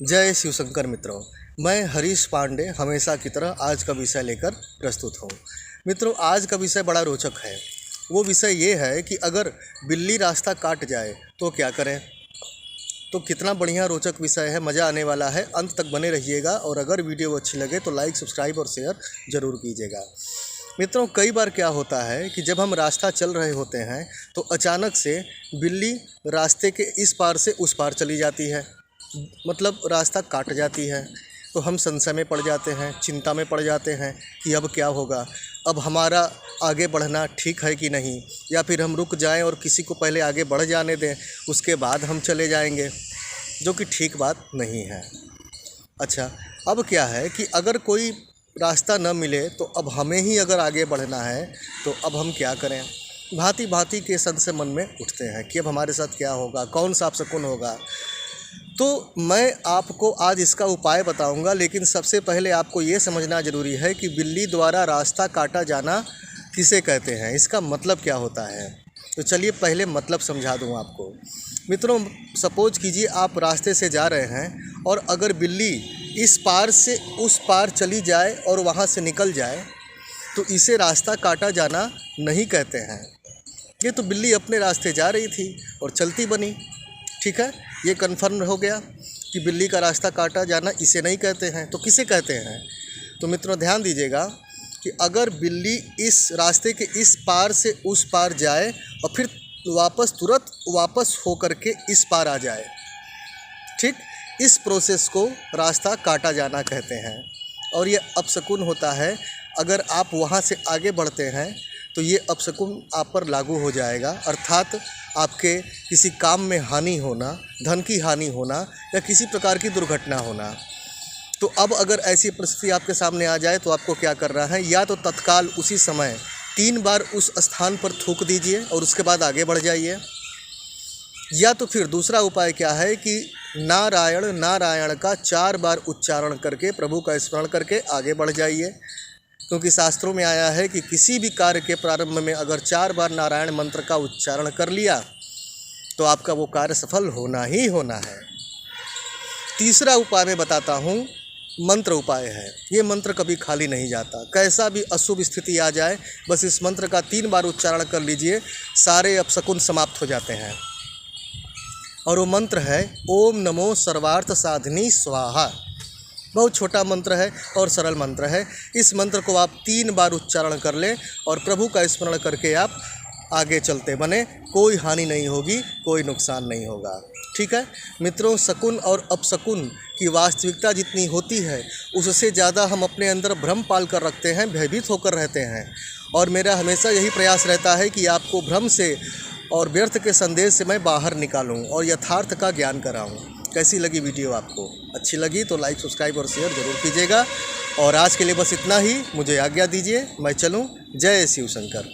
जय शिवशंकर मित्रों। मैं हरीश पांडे हमेशा की तरह आज का विषय लेकर प्रस्तुत हूँ। मित्रों, आज का विषय बड़ा रोचक है। वो विषय ये है कि अगर बिल्ली रास्ता काट जाए तो क्या करें। तो कितना बढ़िया रोचक विषय है, मज़ा आने वाला है। अंत तक बने रहिएगा और अगर वीडियो अच्छी लगे तो लाइक, सब्सक्राइब और शेयर ज़रूर कीजिएगा। मित्रों, कई बार क्या होता है कि जब हम रास्ता चल रहे होते हैं तो अचानक से बिल्ली रास्ते के इस पार से उस पार चली जाती है, मतलब रास्ता काट जाती है। तो हम संशय में पड़ जाते हैं, चिंता में पड़ जाते हैं कि अब क्या होगा, अब हमारा आगे बढ़ना ठीक है कि नहीं, या फिर हम रुक जाएं और किसी को पहले आगे बढ़ जाने दें, उसके बाद हम चले जाएंगे, जो कि ठीक बात नहीं है। अच्छा, अब क्या है कि अगर कोई रास्ता न मिले तो अब हमें ही अगर आगे बढ़ना है तो अब हम क्या करें। भांति भांति के संशय मन में उठते हैं कि अब हमारे साथ क्या होगा, कौन सा अपशकुन होगा। तो मैं आपको आज इसका उपाय बताऊंगा, लेकिन सबसे पहले आपको ये समझना ज़रूरी है कि बिल्ली द्वारा रास्ता काटा जाना किसे कहते हैं, इसका मतलब क्या होता है। तो चलिए पहले मतलब समझा दूं आपको। मित्रों, सपोज कीजिए आप रास्ते से जा रहे हैं और अगर बिल्ली इस पार से उस पार चली जाए और वहाँ से निकल जाए तो इसे रास्ता काटा जाना नहीं कहते हैं। ये तो बिल्ली अपने रास्ते जा रही थी और चलती बनी, ठीक है, ये कन्फर्म हो गया कि बिल्ली का रास्ता काटा जाना इसे नहीं कहते हैं। तो किसे कहते हैं। तो मित्रों ध्यान दीजिएगा कि अगर बिल्ली इस रास्ते के इस पार से उस पार जाए और फिर तुरंत वापस हो करके इस पार आ जाए, ठीक, इस प्रोसेस को रास्ता काटा जाना कहते हैं। और ये अपशकुन होता है। अगर आप वहाँ से आगे बढ़ते हैं तो ये अपशकुन आप पर लागू हो जाएगा, अर्थात आपके किसी काम में हानि होना, धन की हानि होना या किसी प्रकार की दुर्घटना होना। तो अब अगर ऐसी परिस्थिति आपके सामने आ जाए तो आपको क्या करना है, या तो तत्काल उसी समय 3 बार उस स्थान पर थूक दीजिए और उसके बाद आगे बढ़ जाइए, या तो फिर दूसरा उपाय क्या है कि नारायण नारायण का 4 बार उच्चारण करके, प्रभु का स्मरण करके आगे बढ़ जाइए। क्योंकि शास्त्रों में आया है कि किसी भी कार्य के प्रारंभ में अगर 4 बार नारायण मंत्र का उच्चारण कर लिया तो आपका वो कार्य सफल होना ही होना है। तीसरा उपाय मैं बताता हूँ, मंत्र उपाय है। ये मंत्र कभी खाली नहीं जाता। कैसा भी अशुभ स्थिति आ जाए, बस इस मंत्र का 3 बार उच्चारण कर लीजिए, सारे अपशकुन समाप्त हो जाते हैं। और वो मंत्र है ओम नमो सर्वार्थ साधिनी स्वाहा। बहुत छोटा मंत्र है और सरल मंत्र है। इस मंत्र को आप 3 बार उच्चारण कर लें और प्रभु का स्मरण करके आप आगे चलते बने, कोई हानि नहीं होगी, कोई नुकसान नहीं होगा, ठीक है। मित्रों, शकुन और अपशकुन की वास्तविकता जितनी होती है उससे ज़्यादा हम अपने अंदर भ्रम पाल कर रखते हैं, भयभीत होकर रहते हैं। और मेरा हमेशा यही प्रयास रहता है कि आपको भ्रम से और व्यर्थ के संदेश से मैं बाहर निकालूं और यथार्थ का ज्ञान कराऊं। कैसी लगी वीडियो आपको? अच्छी लगी तो लाइक, सब्सक्राइब और शेयर ज़रूर कीजिएगा। और आज के लिए बस इतना ही, मुझे आज्ञा दीजिए, मैं चलूं। जय शिवशंकर।